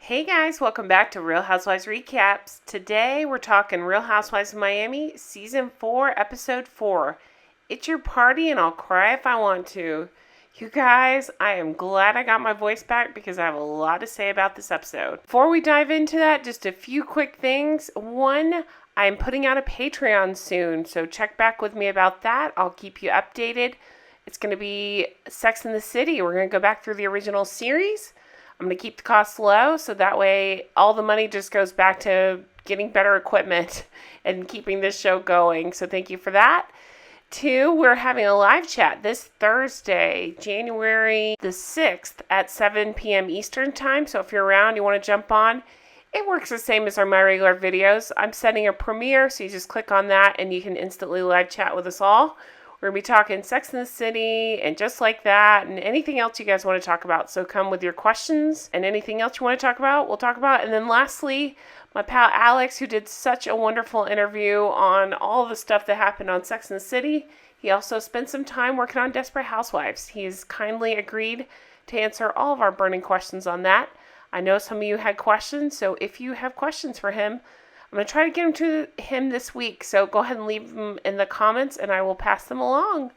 Hey guys, welcome back to Real Housewives Recaps. Today we're talking Real Housewives of Miami, Season 4, Episode 4. It's your party and I'll cry if I want to. You guys, I am glad I got my voice back because I have a lot to say about this episode. Before we dive into that, just a few quick things. One, I'm putting out a Patreon soon, so check back with me about that. I'll keep you updated. It's going to be Sex and the City. We're going to go back through the original series. I'm going to keep the costs low so that way all the money just goes back to getting better equipment and keeping this show going. So thank you for that. 2, we're having a live chat this Thursday, January the 6th at 7 p.m. Eastern Time. So if you're around, you want to jump on, it works the same as my regular videos. I'm setting a premiere, so you just click on that and you can instantly live chat with us all. We're going to be talking Sex in the City and just like that and anything else you guys want to talk about. So come with your questions and anything else you want to talk about, we'll talk about. And then lastly, my pal Alex, who did such a wonderful interview on all the stuff that happened on Sex in the City. He also spent some time working on Desperate Housewives. He's kindly agreed to answer all of our burning questions on that. I know some of you had questions, so if you have questions for him, I'm going to try to get them to him this week, so go ahead and leave them in the comments, and I will pass them along.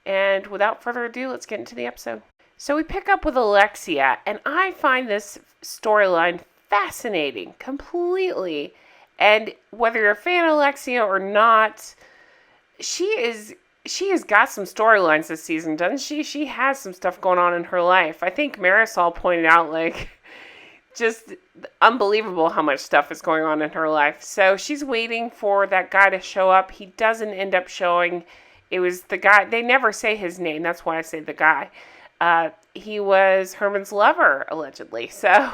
And without further ado, let's get into the episode. So we pick up with Alexia, and I find this storyline fascinating, completely. And whether you're a fan of Alexia or not, she has got some storylines this season, doesn't she? She has some stuff going on in her life. I think Marysol pointed out, just unbelievable how much stuff is going on in her life. So she's waiting for that guy to show up. He doesn't end up showing. It was the guy. They never say his name. That's why I say the guy. He was Herman's lover, allegedly. So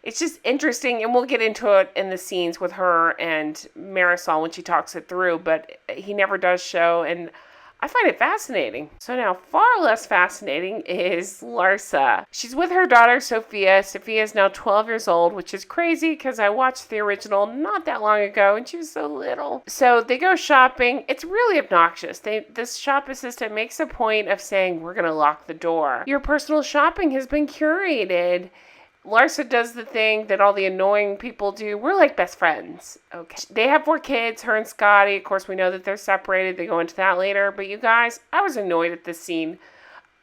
it's just interesting. And we'll get into it in the scenes with her and Marysol when she talks it through. But he never does show. And I find it fascinating. So now, far less fascinating is Larsa. She's with her daughter, Sophia. Sophia is now 12 years old, which is crazy because I watched the original not that long ago and she was so little. So they go shopping. It's really obnoxious. This shop assistant makes a point of saying, we're going to lock the door. Your personal shopping has been curated. Larsa does the thing that all the annoying people do. We're like best friends. Okay. They have 4 kids, her and Scotty. Of course, we know that they're separated. They go into that later. But you guys, I was annoyed at this scene.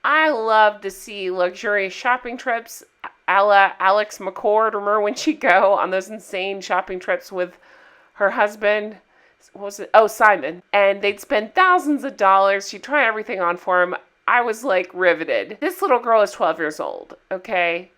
I love to see luxurious shopping trips a la Alex McCord. Remember when she'd go on those insane shopping trips with her husband? What was it? Oh, Simon. And they'd spend thousands of dollars. She'd try everything on for him. I was riveted. This little girl is 12 years old, okay?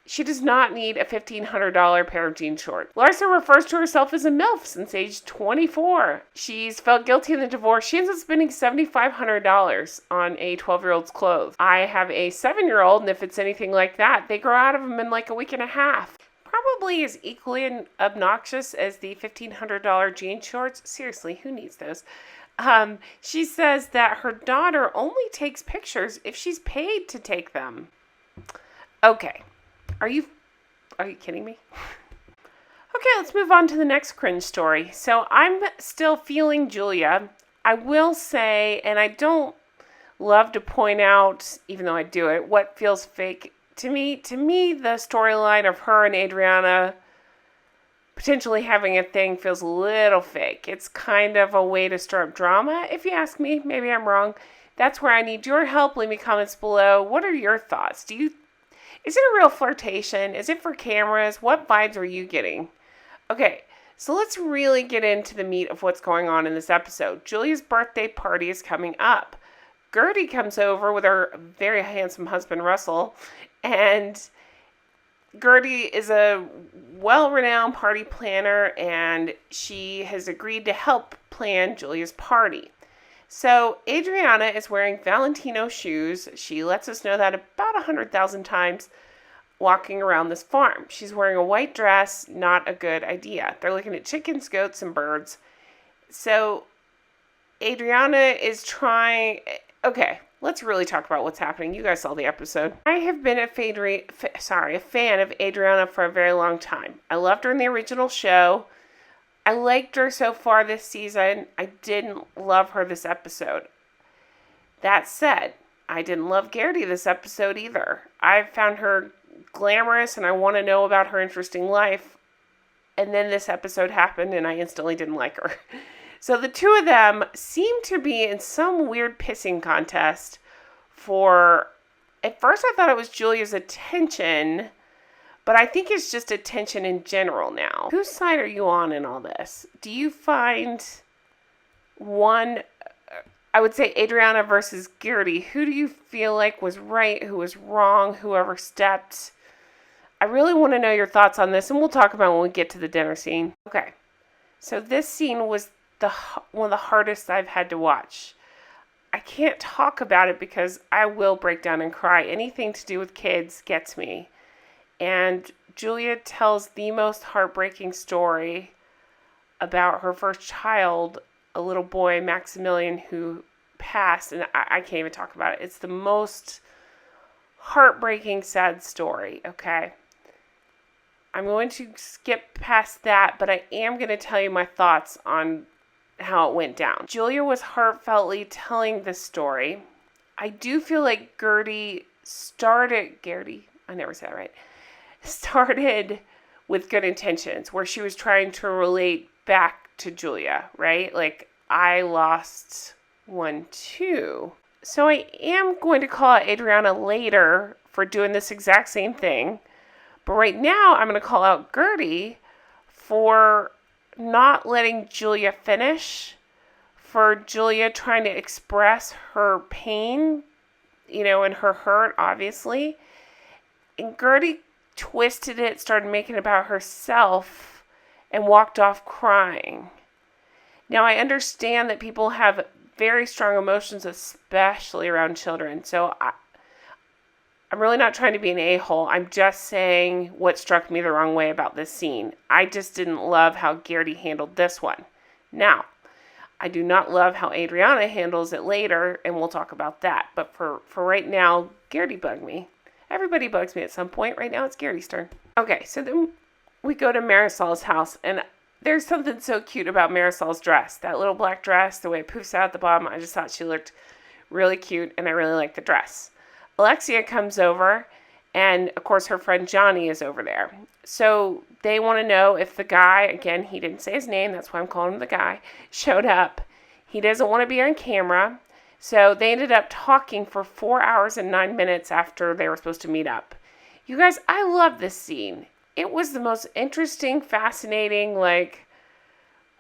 She does not need a $1,500 pair of jean shorts. Larsa refers to herself as a MILF since age 24. She's felt guilty in the divorce. She ends up spending $7,500 on a 12-year-old's clothes. I have a 7-year-old, and if it's anything like that, they grow out of them in a week and a half. Probably is equally obnoxious as the $1,500 jean shorts. Seriously, who needs those? She says that her daughter only takes pictures if she's paid to take them. Okay. Are you kidding me? Okay, let's move on to the next cringe story. So I'm still feeling Julia. I will say, and I don't love to point out, even though I do it, what feels fake to me. To me, the storyline of her and Adriana potentially having a thing feels a little fake. It's kind of a way to stir up drama, if you ask me. Maybe I'm wrong. That's where I need your help. Leave me comments below. What are your thoughts? Is it a real flirtation? Is it for cameras? What vibes are you getting? Okay, so let's really get into the meat of what's going on in this episode. Julia's birthday party is coming up. Guerdy comes over with her very handsome husband, Russell, and Guerdy is a well-renowned party planner, and she has agreed to help plan Julia's party. So Adriana is wearing Valentino shoes. She lets us know that about 100,000 times walking around this farm. She's wearing a white dress, not a good idea. They're looking at chickens, goats, and birds. So Adriana is trying... Okay, let's really talk about what's happening. You guys saw the episode. I have been a fan of Adriana for a very long time. I loved her in the original show. I liked her so far this season. I didn't love her this episode. That said, I didn't love Guerdy this episode either. I found her glamorous and I want to know about her interesting life. And then this episode happened and I instantly didn't like her. So the two of them seem to be in some weird pissing contest for, at first I thought it was Julia's attention, but I think it's just attention in general now. Whose side are you on in all this? Do you find one, I would say Adriana versus Guerdy, who do you feel like was right, who was wrong, who overstepped? I really want to know your thoughts on this, and we'll talk about when we get to the dinner scene. Okay, so this scene was one of the hardest I've had to watch. I can't talk about it because I will break down and cry. Anything to do with kids gets me. And Julia tells the most heartbreaking story about her first child, a little boy, Maximilian, who passed, and I can't even talk about it. It's the most heartbreaking, sad story, okay? I'm going to skip past that, but I am going to tell you my thoughts on how it went down. Julia was heartfeltly telling this story. I do feel like Guerdy started with good intentions, where she was trying to relate back to Julia, right? Like, I lost one too. So I am going to call out Adriana later for doing this exact same thing. But right now, I'm going to call out Guerdy for not letting Julia finish, for Julia trying to express her pain, and her hurt, obviously. And Guerdy twisted it, started making it about herself, and walked off crying. Now, I understand that people have very strong emotions, especially around children. So I'm really not trying to be an a-hole. I'm just saying what struck me the wrong way about this scene. I just didn't love how Guerdy handled this one. Now, I do not love how Adriana handles it later, and we'll talk about that. But for right now, Guerdy bugged me. Everybody bugs me at some point. Right now, it's Guerdy's turn. Okay, so then we go to Marysol's house, and there's something so cute about Marysol's dress. That little black dress, the way it poofs out at the bottom, I just thought she looked really cute, and I really liked the dress. Alexia comes over, and of course her friend Johnny is over there. So they want to know if the guy, again, he didn't say his name, that's why I'm calling him the guy, showed up. He doesn't want to be on camera. So they ended up talking for 4 hours and 9 minutes after they were supposed to meet up. You guys, I love this scene. It was the most interesting, fascinating,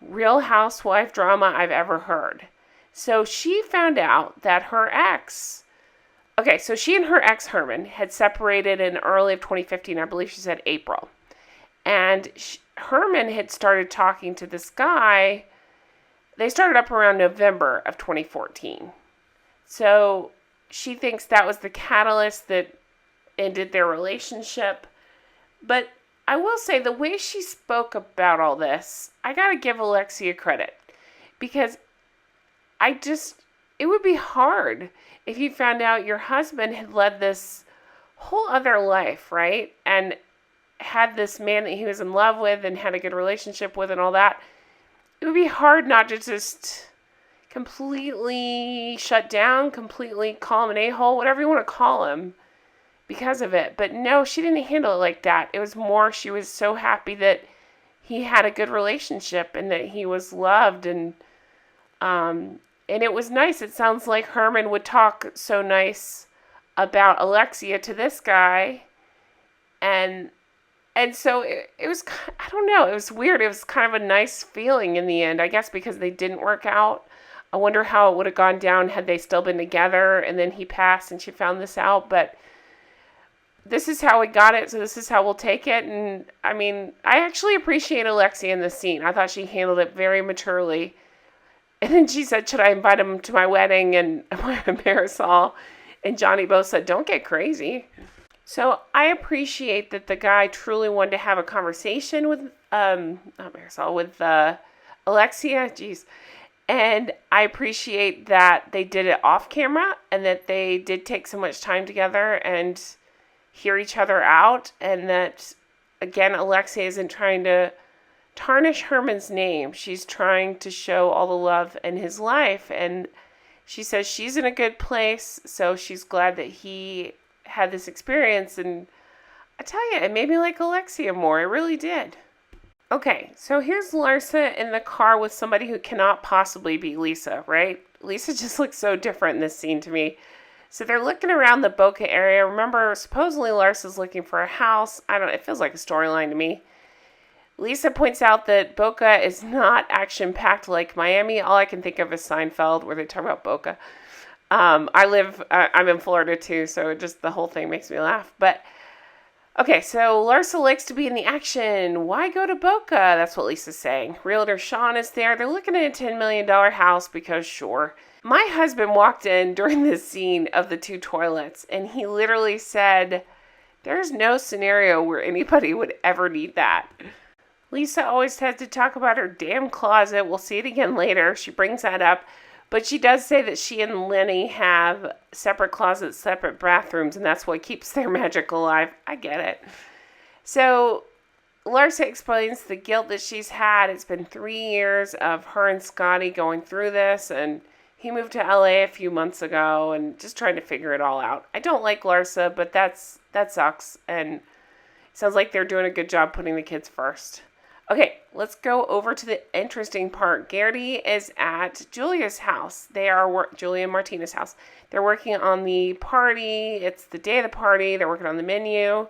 Real Housewife drama I've ever heard. So she found out that her ex... Okay, so she and her ex, Herman, had separated in early of 2015. I believe she said April. And Herman had started talking to this guy. They started up around November of 2014. So she thinks that was the catalyst that ended their relationship. But I will say, the way she spoke about all this, I got to give Alexia credit. Because it would be hard if you found out your husband had led this whole other life, right? And had this man that he was in love with and had a good relationship with and all that. It would be hard not to just completely shut down, completely call him an a-hole, whatever you want to call him, because of it. But no, she didn't handle it like that. It was more, she was so happy that he had a good relationship and that he was loved, and it was nice. It sounds like Herman would talk so nice about Alexia to this guy. And so it was, I don't know, it was weird. It was kind of a nice feeling in the end, I guess, because they didn't work out. I wonder how it would have gone down had they still been together and then he passed and she found this out. But this is how we got it, so this is how we'll take it. And, I mean, I actually appreciate Alexia in this scene. I thought she handled it very maturely. And then she said, should I invite him to my wedding? And Marysol and Johnny both said, don't get crazy. So I appreciate that the guy truly wanted to have a conversation with, with Alexia. Jeez. And I appreciate that they did it off camera and that they did take so much time together and hear each other out. And that, again, Alexia isn't trying to tarnish Herman's name. She's trying to show all the love in his life, and she says she's in a good place, so she's glad that he had this experience. And I tell you, it made me like Alexia more. It really did. Okay, so here's Larsa in the car with somebody who cannot possibly be Lisa, right? Lisa just looks so different in this scene to me. So they're looking around the Boca area. Remember, supposedly Larsa's looking for a house. I don't know, it feels like a storyline to me. Lisa points out that Boca is not action-packed like Miami. All I can think of is Seinfeld, where they talk about Boca. I'm in Florida too, so just the whole thing makes me laugh. But, okay, so Larsa likes to be in the action. Why go to Boca? That's what Lisa's saying. Realtor Sean is there. They're looking at a $10 million house because sure. My husband walked in during this scene of the two toilets, and he literally said, there's no scenario where anybody would ever need that. Lisa always has to talk about her damn closet. We'll see it again later. She brings that up. But she does say that she and Lenny have separate closets, separate bathrooms, and that's what keeps their magic alive. I get it. So Larsa explains the guilt that she's had. It's been 3 years of her and Scotty going through this, and he moved to LA a few months ago and just trying to figure it all out. I don't like Larsa, but that sucks, and it sounds like they're doing a good job putting the kids first. Okay, let's go over to the interesting part. Guerdy is at Julia's house. Julia and Martina's house. They're working on the party. It's the day of the party. They're working on the menu.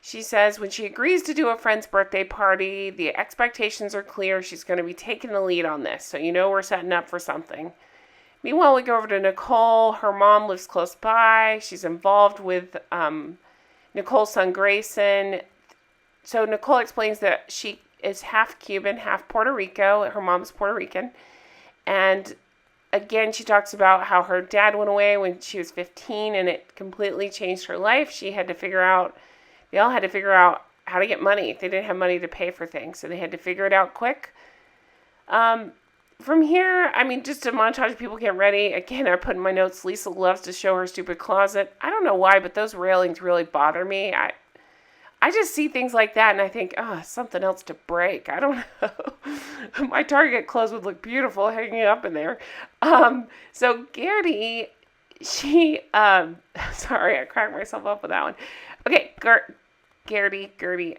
She says when she agrees to do a friend's birthday party, the expectations are clear. She's going to be taking the lead on this. So you know we're setting up for something. Meanwhile, we go over to Nicole. Her mom lives close by. She's involved with Nicole's son, Grayson. So Nicole explains that she is half Cuban, half Puerto Rico. Her mom's Puerto Rican. And again, she talks about how her dad went away when she was 15 and it completely changed her life. They all had to figure out how to get money. They didn't have money to pay for things, so they had to figure it out quick. From here, just a montage of people getting ready. Again, I put in my notes, Lisa loves to show her stupid closet. I don't know why, but those railings really bother me. I just see things like that and I think, something else to break. I don't know. My Target clothes would look beautiful hanging up in there. So Guerdy, sorry, I cracked myself up with that one. Okay, Guerdy,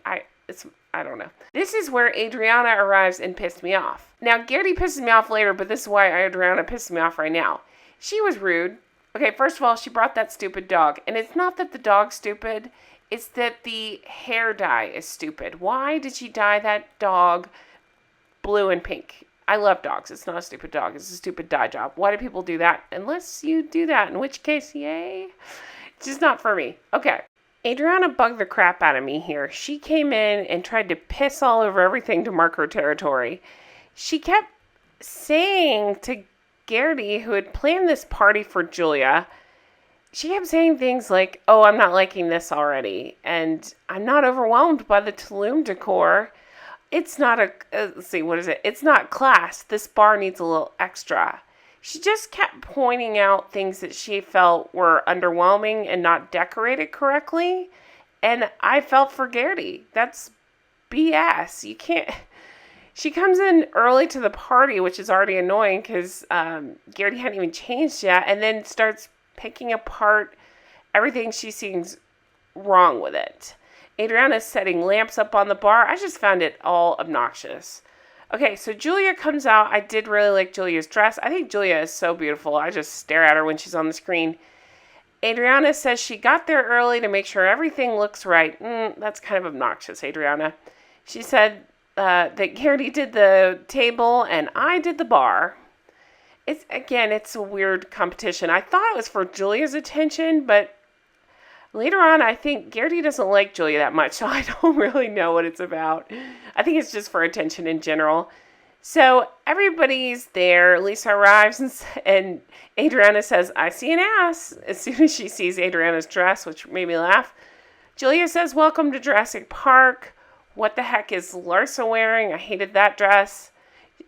I don't know. This is where Adriana arrives and pissed me off. Now, Guerdy pisses me off later, but this is why Adriana pisses me off right now. She was rude. Okay, first of all, she brought that stupid dog. And it's not that the dog's stupid. It's that the hair dye is stupid. Why did she dye that dog blue and pink? I love dogs. It's not a stupid dog. It's a stupid dye job. Why do people do that? Unless you do that, in which case, yay. It's just not for me. Okay. Adriana bugged the crap out of me here. She came in and tried to piss all over everything to mark her territory. She kept saying to Guerdy, who had planned this party for Julia, she kept saying things like, I'm not liking this already, and I'm not overwhelmed by the Tulum decor. It's not It's not class. This bar needs a little extra. She just kept pointing out things that she felt were underwhelming and not decorated correctly, and I felt for Guerdy. That's BS. You can't... She comes in early to the party, which is already annoying because Guerdy hadn't even changed yet, and then starts picking apart everything she sees wrong with it. Adriana's setting lamps up on the bar. I just found it all obnoxious. Okay, so Julia comes out. I did really like Julia's dress. I think Julia is so beautiful. I just stare at her when she's on the screen. Adriana says she got there early to make sure everything looks right. That's kind of obnoxious, Adriana. She said that Guerdy did the table and I did the bar. It's a weird competition. I thought it was for Julia's attention, but later on, I think Guerdy doesn't like Julia that much, so I don't really know what it's about. I think it's just for attention in general. So everybody's there. Lisa arrives and Adriana says, I see an ass, as soon as she sees Adriana's dress, which made me laugh. Julia says, welcome to Jurassic Park. What the heck is Larsa wearing? I hated that dress.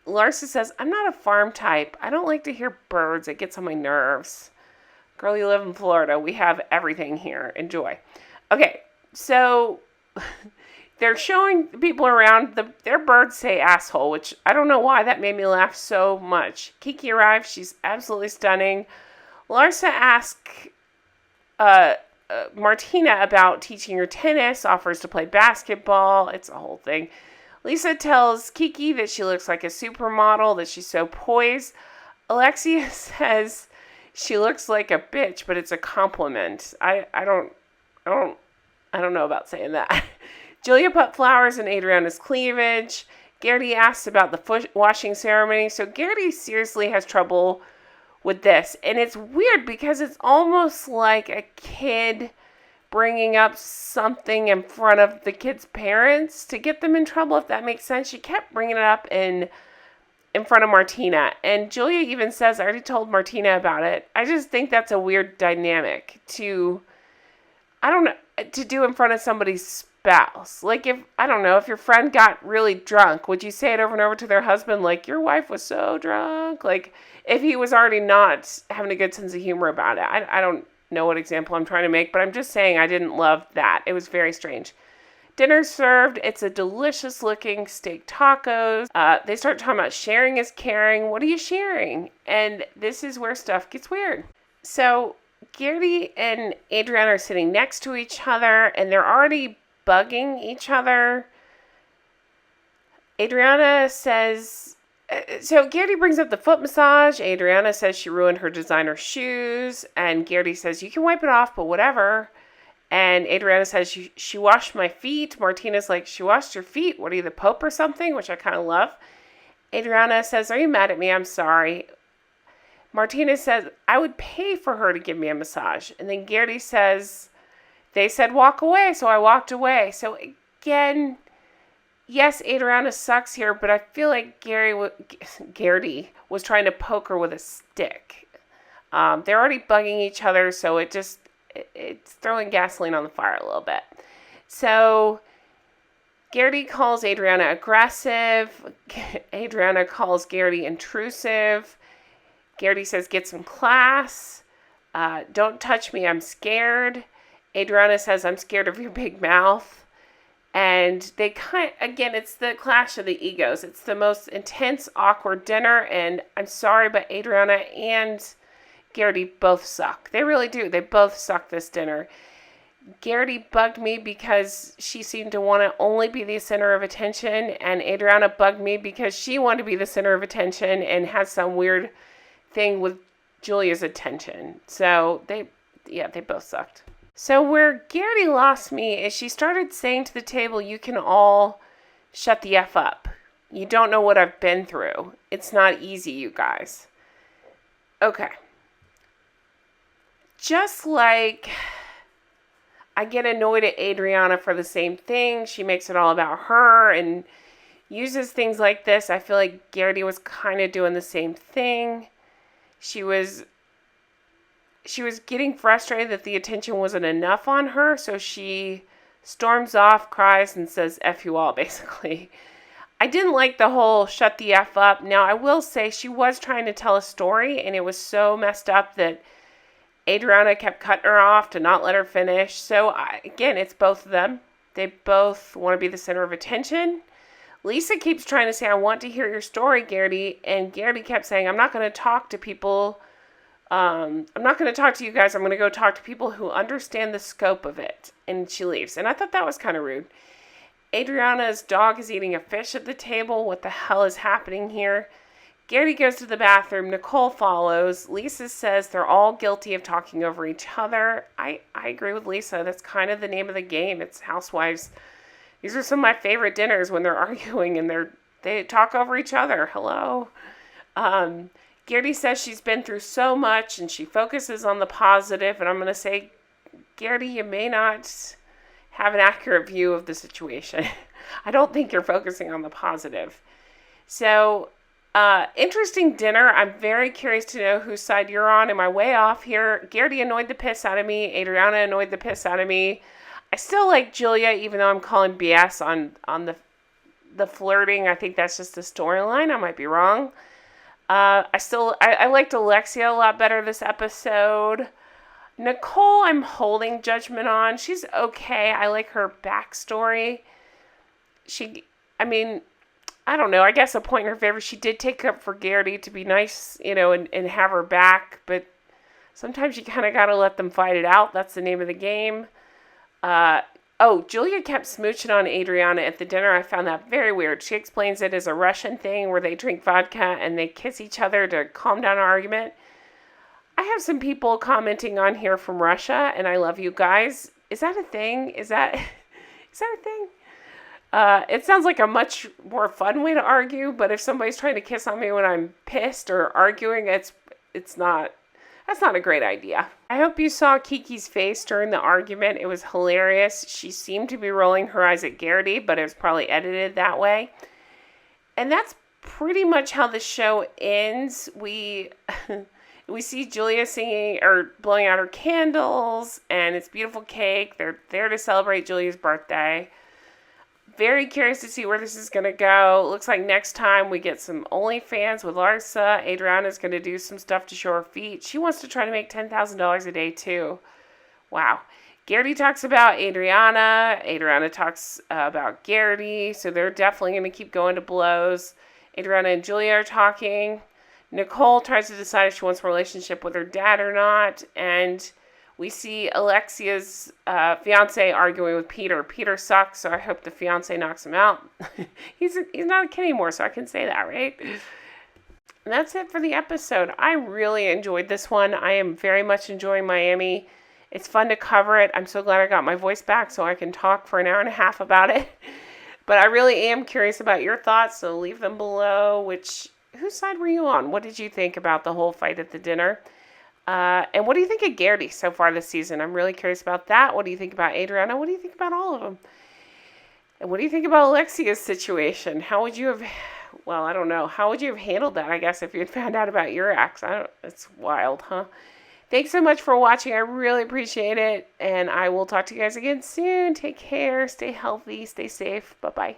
Larsa says, I'm not a farm type. I don't like to hear birds. It gets on my nerves. Girl, you live in Florida. We have everything here. Enjoy. Okay, so they're showing people around. Their birds say asshole, which I don't know why that made me laugh so much. Kiki arrives. She's absolutely stunning. Larsa asks Martina about teaching her tennis, offers to play basketball. It's a whole thing. Lisa tells Kiki that she looks like a supermodel, that she's so poised. Alexia says she looks like a bitch, but it's a compliment. I don't know about saying that. Julia put flowers in Adriana's cleavage. Guerdy asks about the foot washing ceremony. So Guerdy seriously has trouble with this. And it's weird because it's almost like a kid bringing up something in front of the kid's parents to get them in trouble, if that makes sense. She kept bringing it up in front of Martina. And Julia even says, I already told Martina about it. I just think that's a weird dynamic to do in front of somebody's spouse. Like, if your friend got really drunk, would you say it over and over to their husband, like, your wife was so drunk? Like, if he was already not having a good sense of humor about it. I don't know what example I'm trying to make, but I'm just saying I didn't love that. It was very strange. Dinner's served. It's a delicious looking steak tacos. They start talking about sharing is caring. What are you sharing? And this is where stuff gets weird. So Guerdy and Adriana are sitting next to each other, and they're already bugging each other. Adriana says, so Guerdy brings up the foot massage. Adriana says she ruined her designer shoes, and Guerdy says, you can wipe it off, but whatever. And Adriana says, she washed my feet. Martina's like, she washed your feet? What are you, the Pope or something? Which I kind of love. Adriana says, are you mad at me? I'm sorry. Martina says, I would pay for her to give me a massage. And then Guerdy says, they said walk away, so I walked away. So again, yes, Adriana sucks here, but I feel like Guerdy was trying to poke her with a stick. They're already bugging each other, so it's throwing gasoline on the fire a little bit. So Guerdy calls Adriana aggressive. Adriana calls Guerdy intrusive. Guerdy says, get some class. Don't touch me, I'm scared. Adriana says, I'm scared of your big mouth. And they again, it's the clash of the egos. It's the most intense, awkward dinner. And I'm sorry, but Adriana and Guerdy both suck. They really do. They both suck this dinner. Guerdy bugged me because she seemed to want to only be the center of attention. And Adriana bugged me because she wanted to be the center of attention and has some weird thing with Julia's attention. So they both sucked. So where Guerdy lost me is she started saying to the table, you can all shut the F up. You don't know what I've been through. It's not easy, you guys. Okay. Just like I get annoyed at Adriana for the same thing. She makes it all about her and uses things like this. I feel like Guerdy was kind of doing the same thing. She was getting frustrated that the attention wasn't enough on her, so she storms off, cries, and says, F you all, basically. I didn't like the whole shut the F up. Now, I will say she was trying to tell a story, and it was so messed up that Adriana kept cutting her off to not let her finish. So, again, it's both of them. They both want to be the center of attention. Lisa keeps trying to say, I want to hear your story, Guerdy. And Guerdy kept saying, I'm not going to talk to people. I'm not going to talk to you guys. I'm going to go talk to people who understand the scope of it. And she leaves. And I thought that was kind of rude. Adriana's dog is eating a fish at the table. What the hell is happening here? Guerdy goes to the bathroom. Nicole follows. Lisa says they're all guilty of talking over each other. I agree with Lisa. That's kind of the name of the game. It's Housewives. These are some of my favorite dinners when they're arguing and they talk over each other. Hello. Guerdy says she's been through so much and she focuses on the positive. And I'm going to say, Guerdy, you may not have an accurate view of the situation. I don't think you're focusing on the positive. So, interesting dinner. I'm very curious to know whose side you're on. Am I way off here? Guerdy annoyed the piss out of me. Adriana annoyed the piss out of me. I still like Julia, even though I'm calling BS on the flirting. I think that's just a storyline. I might be wrong. I liked Alexia a lot better this episode. Nicole, I'm holding judgment on. She's okay. I like her backstory. I don't know. I guess a point in her favor, she did take up for Guerdy to be nice, and have her back. But Sometimes you kind of got to let them fight it out. That's the name of the game. Julia kept smooching on Adriana at the dinner. I found that very weird. She explains it as a Russian thing where they drink vodka and they kiss each other to calm down an argument. I have some people commenting on here from Russia, and I love you guys. Is that a thing? Is that a thing? It sounds like a much more fun way to argue, but if somebody's trying to kiss on me when I'm pissed or arguing, that's not a great idea. I hope you saw Kiki's face during the argument. It was hilarious. She seemed to be rolling her eyes at Guerdy, but it was probably edited that way. And that's pretty much how the show ends. We see Julia singing or blowing out her candles, and it's beautiful cake. They're there to celebrate Julia's birthday. Very curious to see where this is going to go. Looks like next time we get some OnlyFans with Larsa. Adriana's going to do some stuff to show her feet. She wants to try to make $10,000 a day too. Wow. Guerdy talks about Adriana. Adriana talks about Guerdy. So they're definitely going to keep going to blows. Adriana and Julia are talking. Nicole tries to decide if she wants a relationship with her dad or not. And we see Alexia's fiance arguing with Peter. Peter sucks, so I hope the fiance knocks him out. He's not a kid anymore, so I can say that, right? And that's it for the episode. I really enjoyed this one. I am very much enjoying Miami. It's fun to cover it. I'm so glad I got my voice back so I can talk for an hour and a half about it. But I really am curious about your thoughts, so leave them below. Whose side were you on? What did you think about the whole fight at the dinner? And what do you think of Guerdy so far this season? I'm really curious about that. What do you think about Adriana? What do you think about all of them? And what do you think about Alexia's situation? How would you have handled that, I guess, if you had found out about your ex? It's wild, huh? Thanks so much for watching. I really appreciate it. And I will talk to you guys again soon. Take care. Stay healthy. Stay safe. Bye-bye.